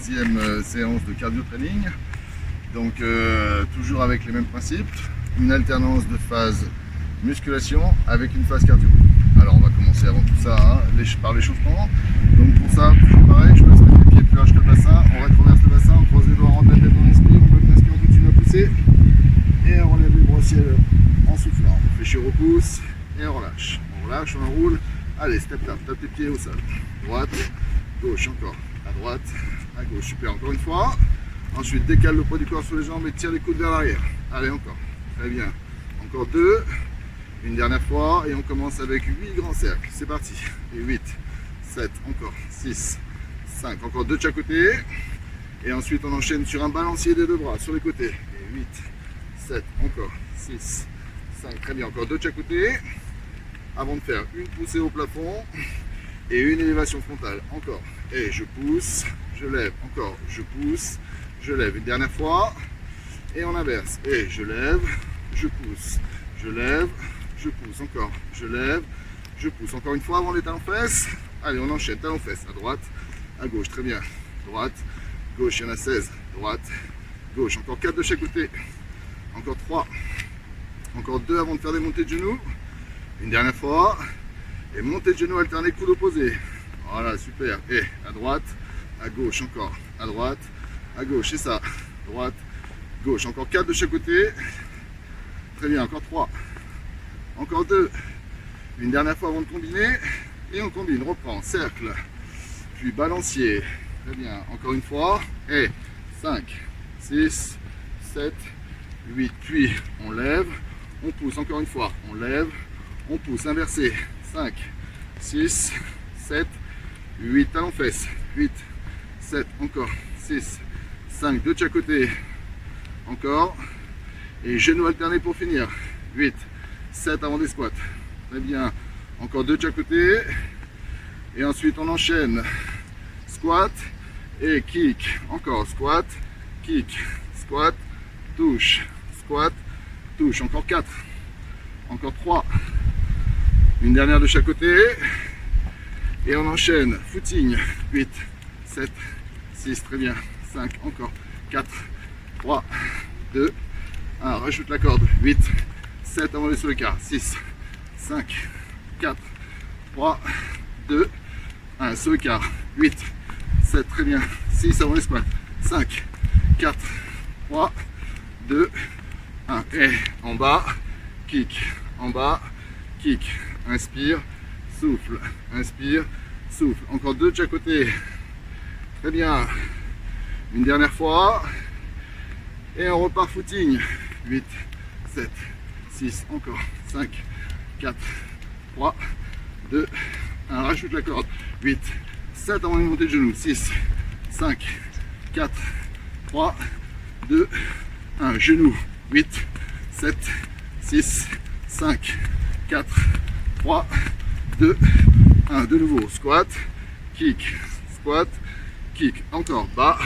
6e séance de cardio training. Donc toujours avec les mêmes principes, une alternance de phase musculation avec une phase cardio. Alors on va commencer avant tout ça par l'échauffement. Donc pour ça, toujours pareil, je place les pieds plus larges que le bassin, on rétroverse le bassin, on croise les doigts, on rentre la tête, on inspire, on bloque l'inspire, on continue à pousser et on relève les bras au ciel en soufflant. On fait chier, on repousse et on relâche, on enroule. Allez, step tap, tape tes pieds au sol. Droite, gauche, encore. À droite, à gauche. Super, encore une fois. Ensuite, décale le poids du corps sur les jambes et tire les coudes vers l'arrière. Allez, encore. Très bien. Encore 2. Une dernière fois. Et on commence avec 8 grands cercles. C'est parti. Et 8, 7, encore. 6, 5. Encore 2 de chaque côté. Et ensuite, on enchaîne sur un balancier des 2 bras sur les côtés. Et 8, 7, encore. 6, 5. Très bien. Encore 2 de chaque côté. Avant de faire une poussée au plafond et une élévation frontale. Encore. Et je pousse, je lève. Encore. Je pousse, je lève. Une dernière fois. Et on inverse. Et je lève, je pousse. Je lève, je pousse. Encore. Je lève, je pousse. Encore une fois avant les talons-fesses. Allez, on enchaîne. Talons-fesses. À droite, à gauche. Très bien. Droite, gauche. Il y en a 16. Droite, gauche. Encore 4 de chaque côté. Encore 3. Encore 2 avant de faire des montées de genoux. Une dernière fois, et montée de genoux alternée, coude opposé. Voilà, super. Et à droite, à gauche, encore. À droite, à gauche, c'est ça. Droite, gauche. Encore 4 de chaque côté. Très bien, encore 3. Encore 2. Une dernière fois avant de combiner. Et on combine, reprend, cercle. Puis balancier. Très bien, encore une fois. Et 5, 6, 7, 8. Puis on lève, on pousse, encore une fois. On lève. On pousse, inversé, 5, 6, 7, 8, talons fesses, 8, 7, encore, 6, 5, 2 de chaque côté, encore, et genoux alternés pour finir, 8, 7 avant des squats, très bien, encore 2 de chaque côté, et ensuite on enchaîne, squat et kick, encore squat, kick, squat, touche, encore 4, encore 3, une dernière de chaque côté. Et on enchaîne. Footing. 8, 7, 6. Très bien. 5. Encore. 4, 3, 2, 1. Rajoute la corde. 8, 7 avant les sauts écarts. 6, 5, 4, 3, 2, 1. Saut écart. 8, 7. Très bien. 6 avant les squats. 5, 4, 3, 2, 1. Et en bas. Kick. En bas. Kick. Inspire, souffle, inspire, souffle. Encore 2 de chaque côté. Très bien. Une dernière fois. Et on repart footing. 8, 7, 6, encore. 5, 4, 3, 2, 1. Rajoute la corde. 8, 7 avant une montée de genoux. 6, 5, 4, 3, 2, 1. Genou. 8, 7, 6, 5, 4, 3, 2, 1, de nouveau, squat, kick, encore, bas,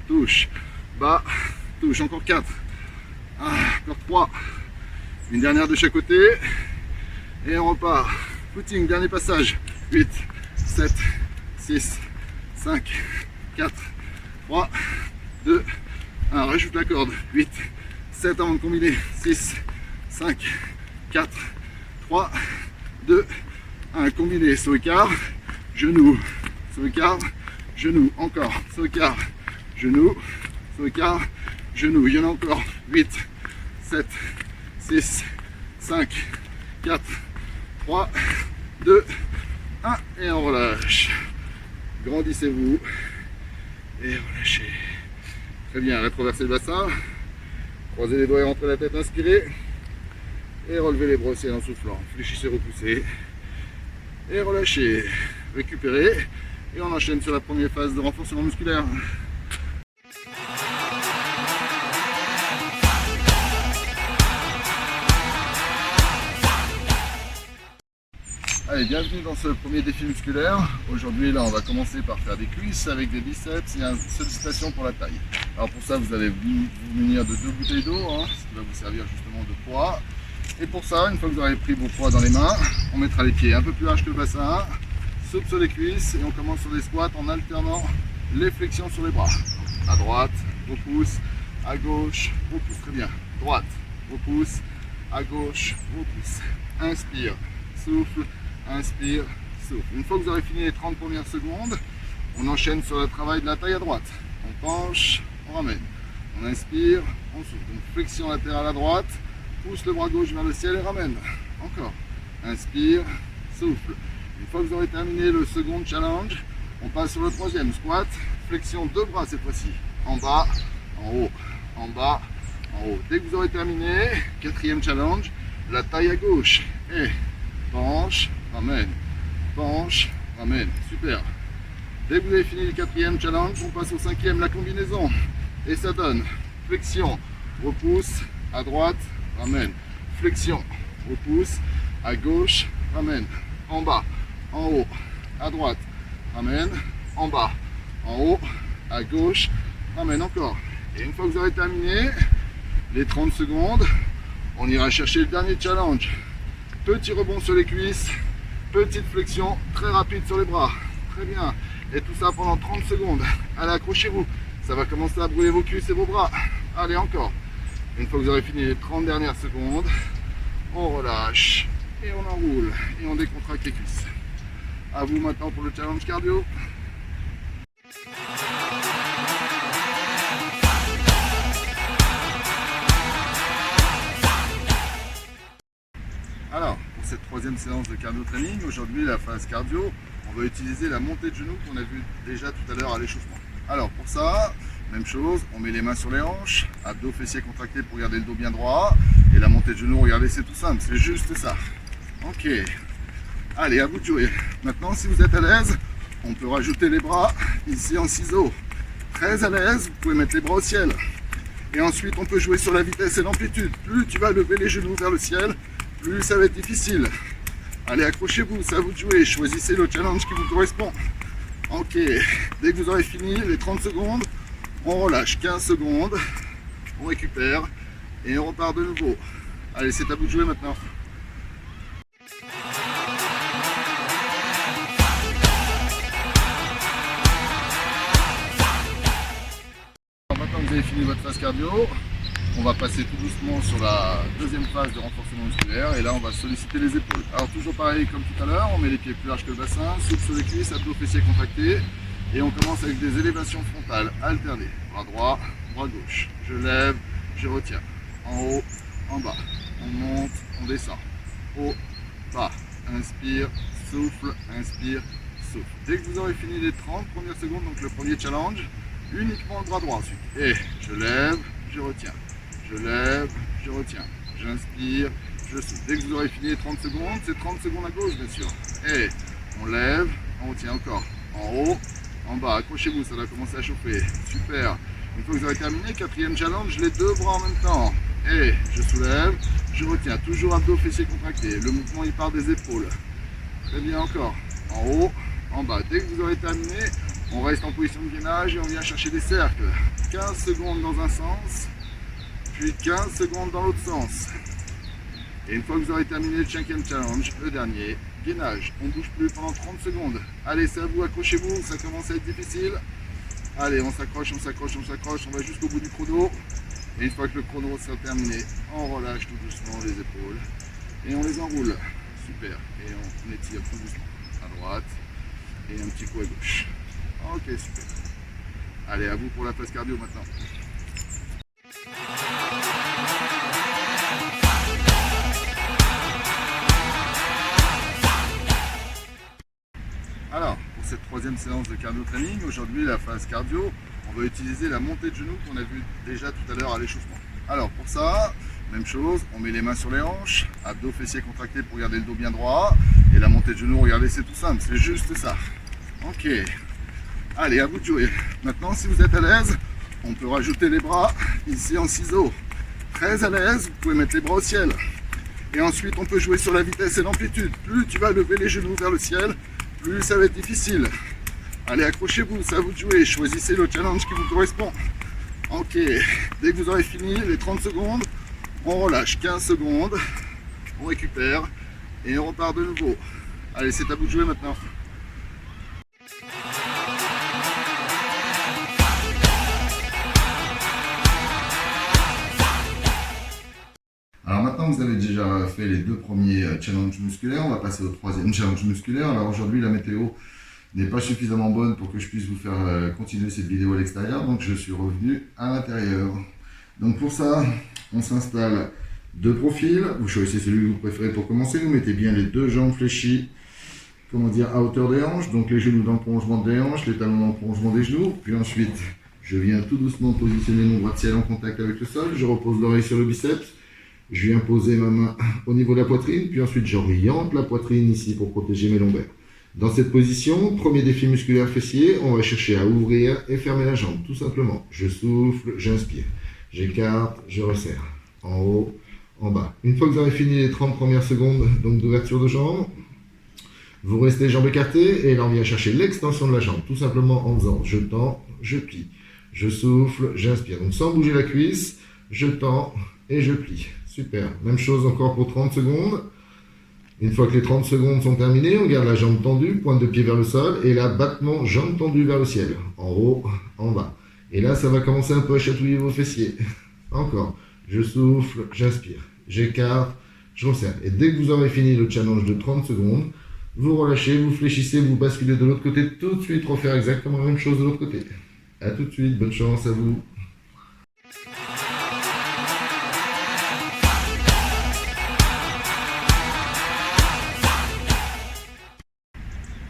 touche, encore 4, encore 3, une dernière de chaque côté, et on repart, footing, dernier passage, 8, 7, 6, 5, 4, 3, 2, 1, rajoute la corde, 8, 7 avant de combiner, 6, 5, 4, 3, 2, 1, combiné, saut écart, genou, saut écart, genou, encore, saut écart, genou, saut écart, genou, il y en a encore, 8, 7, 6, 5, 4, 3, 2, 1, et on relâche, grandissez-vous, et relâchez, très bien, rétroversez le bassin, croisez les doigts et rentrez la tête, inspirez, et relevez les bras au ciel en soufflant. Fléchissez, repoussez. Et relâchez. Récupérez. Et on enchaîne sur la première phase de renforcement musculaire. Allez, bienvenue dans ce premier défi musculaire. Aujourd'hui, là, on va commencer par faire des cuisses avec des biceps et une sollicitation pour la taille. Alors pour ça, vous allez vous munir de 2 bouteilles d'eau, ce qui va vous servir justement de poids. Et pour ça, une fois que vous aurez pris vos poids dans les mains, on mettra les pieds un peu plus larges que le bassin, soupe sur les cuisses et on commence sur des squats en alternant les flexions sur les bras. À droite, repousse, à gauche, repousse. Très bien. Droite, repousse, à gauche, repousse. Inspire, souffle, inspire, souffle. Une fois que vous aurez fini les 30 premières secondes, on enchaîne sur le travail de la taille à droite. On penche, on ramène. On inspire, on souffle. Donc flexion latérale à droite, pousse le bras gauche vers le ciel et ramène. Encore. Inspire, souffle. Une fois que vous aurez terminé le second challenge, on passe sur le troisième. Squat, flexion deux bras cette fois-ci. En bas, en haut, en bas, en haut. Dès que vous aurez terminé, quatrième challenge, la taille à gauche. Et penche, ramène. Penche, ramène. Super. Dès que vous avez fini le quatrième challenge, on passe au cinquième, la combinaison. Et ça donne flexion, repousse, à droite, ramène. Flexion, repousse, à gauche, ramène. En bas, en haut, à droite, ramène. En bas, en haut, à gauche, ramène encore. Et une fois que vous aurez terminé les 30 secondes, on ira chercher le dernier challenge. Petit rebond sur les cuisses, petite flexion très rapide sur les bras. Très bien. Et tout ça pendant 30 secondes. Allez, accrochez-vous. Ça va commencer à brûler vos cuisses et vos bras. Allez, encore. Une fois que vous aurez fini les 30 dernières secondes, on relâche et on enroule et on décontracte les cuisses. À vous maintenant pour le challenge cardio. Alors, pour cette troisième séance de cardio training, aujourd'hui la phase cardio, on va utiliser la montée de genoux qu'on a vu déjà tout à l'heure à l'échauffement. Alors pour ça, même chose, on met les mains sur les hanches, abdos fessiers contractés pour garder le dos bien droit, et la montée de genoux, regardez, c'est tout simple, c'est juste ça. Ok, allez, à vous de jouer. Maintenant, si vous êtes à l'aise, on peut rajouter les bras ici en ciseaux. Très à l'aise, vous pouvez mettre les bras au ciel. Et ensuite, on peut jouer sur la vitesse et l'amplitude. Plus tu vas lever les genoux vers le ciel, plus ça va être difficile. Allez, accrochez-vous, c'est à vous de jouer. Choisissez le challenge qui vous correspond. Ok, dès que vous aurez fini les 30 secondes, on relâche 15 secondes, on récupère et on repart de nouveau. Allez, c'est à vous de jouer maintenant. Maintenant que vous avez fini votre phase cardio, on va passer tout doucement sur la deuxième phase de renforcement musculaire et là on va solliciter les épaules. Alors toujours pareil comme tout à l'heure, on met les pieds plus larges que le bassin, souple sur les cuisses, abdos fessiers contractés et on commence avec des élévations frontales alternées. Bras droit, bras gauche. Je lève, je retiens. En haut, en bas. On monte, on descend. Haut, bas. Inspire, souffle, inspire, souffle. Dès que vous aurez fini les 30 premières secondes, donc le premier challenge, uniquement le bras droit ensuite. Et je lève, je retiens. Je lève, je retiens. J'inspire, je souffle. Dès que vous aurez fini les 30 secondes, c'est 30 secondes à gauche bien sûr. Et on lève, on retient encore. En haut, en bas. Accrochez-vous, ça va commencer à chauffer. Super. Une fois que vous aurez terminé, quatrième challenge, les deux bras en même temps. Et je soulève, je retiens. Toujours abdos fessiers contractés. Le mouvement il part des épaules. Très bien encore. En haut, en bas. Dès que vous aurez terminé, on reste en position de gainage et on vient chercher des cercles. 15 secondes dans un sens, puis 15 secondes dans l'autre sens. Et une fois que vous aurez terminé le cinquième challenge, le dernier, gainage. On ne bouge plus pendant 30 secondes. Allez, c'est à vous, accrochez-vous, ça commence à être difficile. Allez, on s'accroche, on s'accroche, on s'accroche, on va jusqu'au bout du chrono. Et une fois que le chrono sera terminé, on relâche tout doucement les épaules et on les enroule. Super. Et on étire tout doucement à droite et un petit coup à gauche. Ok, super. Allez, à vous pour la phase cardio maintenant. Alors, pour cette troisième séance de cardio training, aujourd'hui la phase cardio, on va utiliser la montée de genoux qu'on a vu déjà tout à l'heure à l'échauffement. Alors pour ça, même chose, on met les mains sur les hanches, abdos fessiers contractés pour garder le dos bien droit, et la montée de genoux, regardez, c'est tout simple, c'est juste ça. Ok, allez, à vous de jouer. Maintenant, si vous êtes à l'aise, on peut rajouter les bras ici en ciseaux. Très à l'aise, vous pouvez mettre les bras au ciel. Et ensuite, on peut jouer sur la vitesse et l'amplitude. Plus tu vas lever les genoux vers le ciel, plus ça va être difficile. Allez, accrochez-vous, c'est à vous de jouer. Choisissez le challenge qui vous correspond. Ok, dès que vous aurez fini les 30 secondes, on relâche 15 secondes, on récupère et on repart de nouveau. Allez, c'est à vous de jouer maintenant. Alors maintenant vous avez déjà fait les 2 premiers challenges musculaires, on va passer au 3e challenge musculaire. Alors aujourd'hui la météo n'est pas suffisamment bonne pour que je puisse vous faire continuer cette vidéo à l'extérieur, donc je suis revenu à l'intérieur. Donc pour ça, on s'installe de profil, vous choisissez celui que vous préférez pour commencer, vous mettez bien les 2 jambes fléchies, à hauteur des hanches, donc les genoux dans le prolongement des hanches, les talons dans le prolongement des genoux, puis ensuite je viens tout doucement positionner mon bras de ciel en contact avec le sol, je repose l'oreille sur le biceps, je viens poser ma main au niveau de la poitrine, puis ensuite j'oriente la poitrine ici pour protéger mes lombaires. Dans cette position, premier défi musculaire fessier, on va chercher à ouvrir et fermer la jambe, tout simplement. Je souffle, j'inspire, j'écarte, je resserre, en haut, en bas. Une fois que vous avez fini les 30 premières secondes d'ouverture de jambe, vous restez jambes écartées et là on vient chercher l'extension de la jambe, tout simplement en faisant je tends, je plie, je souffle, j'inspire. Donc sans bouger la cuisse, je tends et je plie. Super. Même chose encore pour 30 secondes. Une fois que les 30 secondes sont terminées, on garde la jambe tendue, pointe de pied vers le sol et là battement jambe tendue vers le ciel, en haut, en bas. Et là ça va commencer un peu à chatouiller vos fessiers. Encore. Je souffle, j'inspire, j'écarte, je resserre. Et dès que vous aurez fini le challenge de 30 secondes, vous relâchez, vous fléchissez, vous basculez de l'autre côté, tout de suite refaire exactement la même chose de l'autre côté. A tout de suite, bonne chance à vous.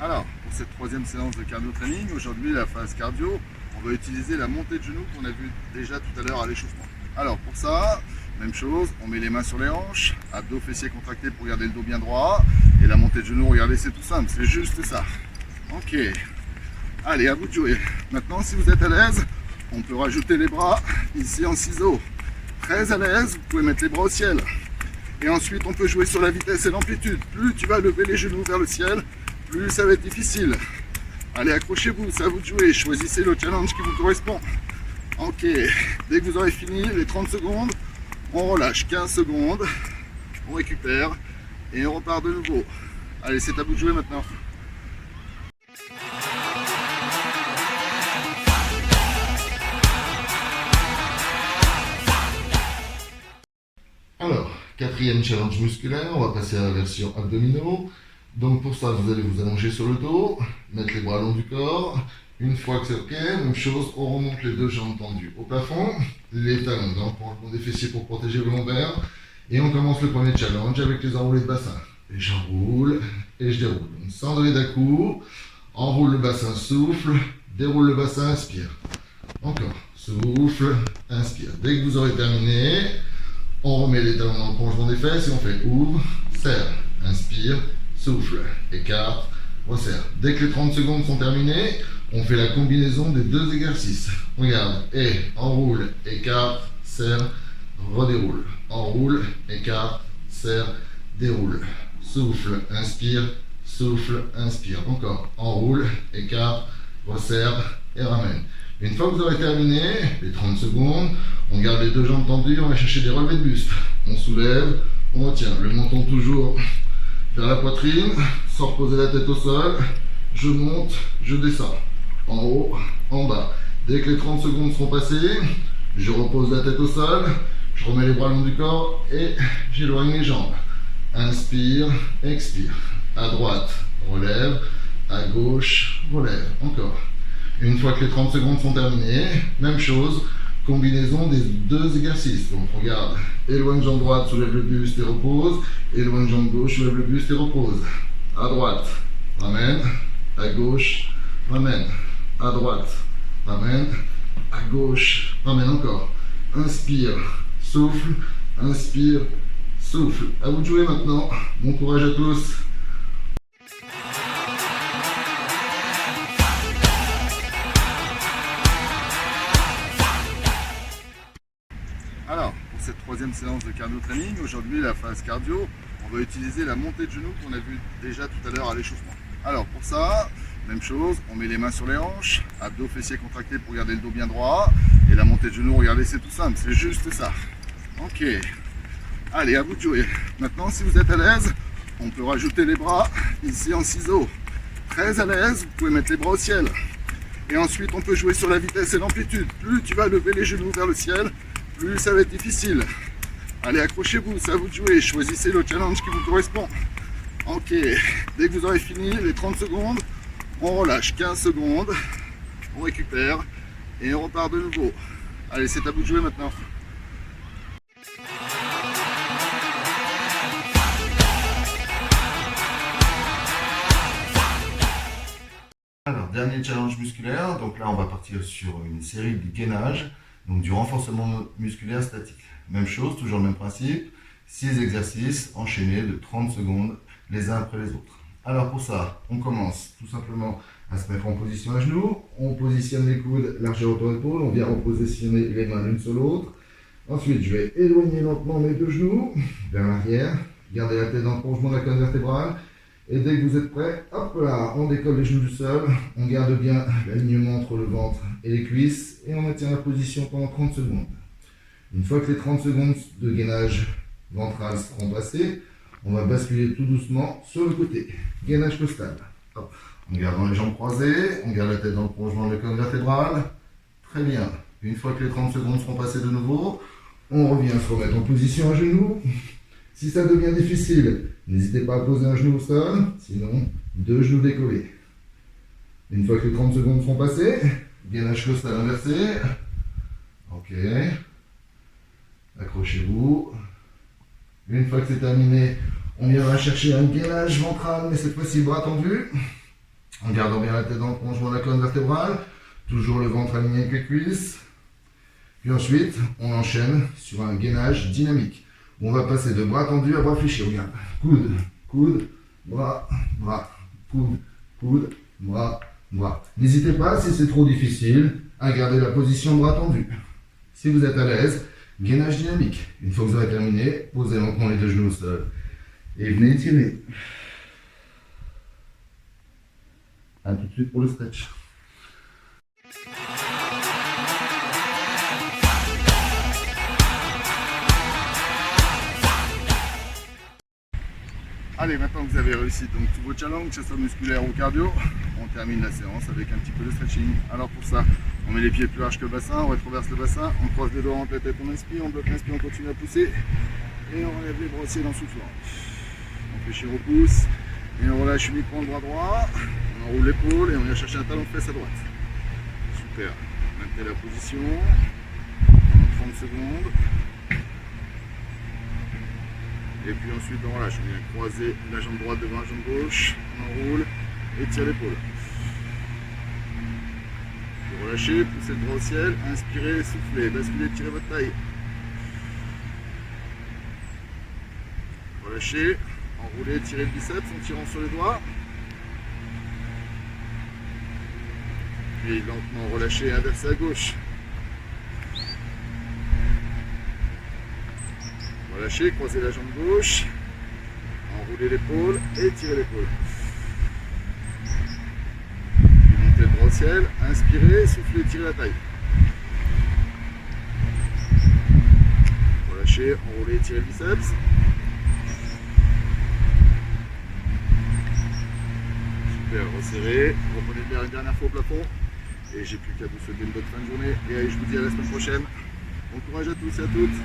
Alors, pour cette 3e séance de cardio training, aujourd'hui la phase cardio, on va utiliser la montée de genoux qu'on a vu déjà tout à l'heure à l'échauffement. Alors pour ça, même chose, on met les mains sur les hanches, abdos fessiers contractés pour garder le dos bien droit. Et la montée de genoux, regardez, c'est tout simple, c'est juste ça. Ok. Allez, à vous de jouer. Maintenant, si vous êtes à l'aise, on peut rajouter les bras ici en ciseaux. Très à l'aise, vous pouvez mettre les bras au ciel. Et ensuite, on peut jouer sur la vitesse et l'amplitude. Plus tu vas lever les genoux vers le ciel, plus ça va être difficile. Allez, accrochez-vous, c'est à vous de jouer. Choisissez le challenge qui vous correspond. Ok. Dès que vous aurez fini les 30 secondes, on relâche 15 secondes, on récupère et on repart de nouveau. Allez, c'est à vous de jouer maintenant. Alors, 4e challenge musculaire, on va passer à la version abdominaux. Donc pour ça, vous allez vous allonger sur le dos, mettre les bras le long du corps. Une fois que c'est ok, même chose, on remonte les 2 jambes tendues au plafond, les talons dans le prolongement des fessiers pour protéger le lombaire. Et on commence le premier challenge avec les enroulés de bassin. Et j'enroule et je déroule. Donc, sans donner d'à-coup, enroule le bassin, souffle, déroule le bassin, inspire. Encore, souffle, inspire. Dès que vous aurez terminé, on remet les talons dans le prolongement des fesses et on fait ouvre, serre, inspire, souffle, écarte, resserre. Dès que les 30 secondes sont terminées, on fait la combinaison des 2 exercices. Regarde, et enroule, écarte, serre, redéroule. Enroule, écarte, serre, déroule. Souffle, inspire, encore. Enroule, écarte, resserre et ramène. Une fois que vous aurez terminé, les 30 secondes, on garde les 2 jambes tendues, on va chercher des relevés de buste. On soulève, on retient. Le menton toujours vers la poitrine, sans reposer la tête au sol. Je monte, je descends. En haut, en bas. Dès que les 30 secondes seront passées, je repose la tête au sol, je remets les bras le long du corps et j'éloigne les jambes. Inspire, expire. À droite, relève. À gauche, relève. Encore. Une fois que les 30 secondes sont terminées, même chose, combinaison des 2 exercices. Donc regarde, éloigne jambe droite, soulève le buste et repose. Éloigne jambe gauche, soulève le buste et repose. À droite, ramène. À gauche, ramène. À droite, ramène. À gauche, ramène encore. Inspire, souffle, inspire, souffle. À vous de jouer maintenant. Bon courage à tous. Alors, pour cette 3e séance de cardio training, aujourd'hui la phase cardio, on va utiliser la montée de genoux qu'on a vu déjà tout à l'heure à l'échauffement. Alors pour ça, même chose, on met les mains sur les hanches, abdos fessiers contractés pour garder le dos bien droit. Et la montée de genoux, regardez, c'est tout simple, c'est juste ça. Ok. Allez, à vous de jouer. Maintenant, si vous êtes à l'aise, on peut rajouter les bras ici en ciseaux. Très à l'aise, vous pouvez mettre les bras au ciel. Et ensuite, on peut jouer sur la vitesse et l'amplitude. Plus tu vas lever les genoux vers le ciel, plus ça va être difficile. Allez, accrochez-vous, c'est à vous de jouer. Choisissez le challenge qui vous correspond. Ok, dès que vous aurez fini les 30 secondes, on relâche 15 secondes, on récupère et on repart de nouveau. Allez, c'est à vous de jouer maintenant. Alors, dernier challenge musculaire, donc là on va partir sur une série de gainage, donc du renforcement musculaire statique. Même chose, toujours le même principe, 6 exercices enchaînés de 30 secondes les uns après les autres. Alors pour ça, on commence tout simplement à se mettre en position à genoux, on positionne les coudes largeur autour d'épaule, on vient repositionner les mains l'une sur l'autre. Ensuite, je vais éloigner lentement mes deux genoux vers l'arrière, garder la tête dans le prolongement de la colonne vertébrale. Et dès que vous êtes prêts, hop là, on décolle les genoux du sol, on garde bien l'alignement entre le ventre et les cuisses et on maintient la position pendant 30 secondes. Une fois que les 30 secondes de gainage ventral seront passées, on va basculer tout doucement sur le côté. Gainage costal. Hop. En gardant les jambes croisées, on garde la tête dans le prolongement de la colonne vertébrale. Très bien. Une fois que les 30 secondes seront passées de nouveau, on revient se remettre en position à genoux. Si ça devient difficile, n'hésitez pas à poser un genou au sol, sinon 2 genoux décollés. Une fois que les 30 secondes seront passées, gainage costal inversé. Ok. Accrochez-vous. Une fois que c'est terminé, on viendra chercher un gainage ventral, mais cette fois-ci bras tendu. En gardant bien la tête dans le prolongement de la colonne vertébrale. Toujours le ventre aligné avec les cuisses. Puis ensuite, on enchaîne sur un gainage dynamique. On va passer de bras tendus à bras fléchis. Regarde. Coude, coude, bras, bras, coude, coude, bras, bras. N'hésitez pas, si c'est trop difficile, à garder la position bras tendu. Si vous êtes à l'aise, gainage dynamique. Une fois que vous aurez terminé, posez lentement les deux genoux au sol. Et venez étirer. A tout de suite pour le stretch. Allez, maintenant que vous avez réussi donc tous vos challenges, que ce soit musculaire ou cardio, on termine la séance avec un petit peu de stretching. Alors pour ça, on met les pieds plus larges que le bassin, on rétroverse le bassin, on croise les doigts entre la tête, on inspire, on bloque l'inspire, on continue à pousser et on relève les bras au ciel en soufflant. On fait chiro-pouce et on relâche uniquement le bras droit, on enroule l'épaule et on vient chercher un talon de fesse à droite. Super, maintenez la position pendant 30 secondes. Et puis ensuite on relâche, on vient croiser la jambe droite devant la jambe gauche, on enroule et tire l'épaule. Vous relâchez, poussez le bras au ciel, inspirez, soufflez, basculez, tirez votre taille. Relâchez, enroulez, tirez le biceps en tirant sur les doigts. Puis lentement relâchez, inversez à gauche. Relâchez, croisez la jambe gauche, enroulez l'épaule et tirez l'épaule. Puis montez le bras au ciel, inspirez, soufflez, tirez la taille. Relâchez, enroulez, tirez le biceps. Super, resserrez, reprenez bien une dernière fois au plafond. Et j'ai plus qu'à vous souhaiter une bonne fin de journée. Et allez, je vous dis à la semaine prochaine. Bon courage à tous et à toutes.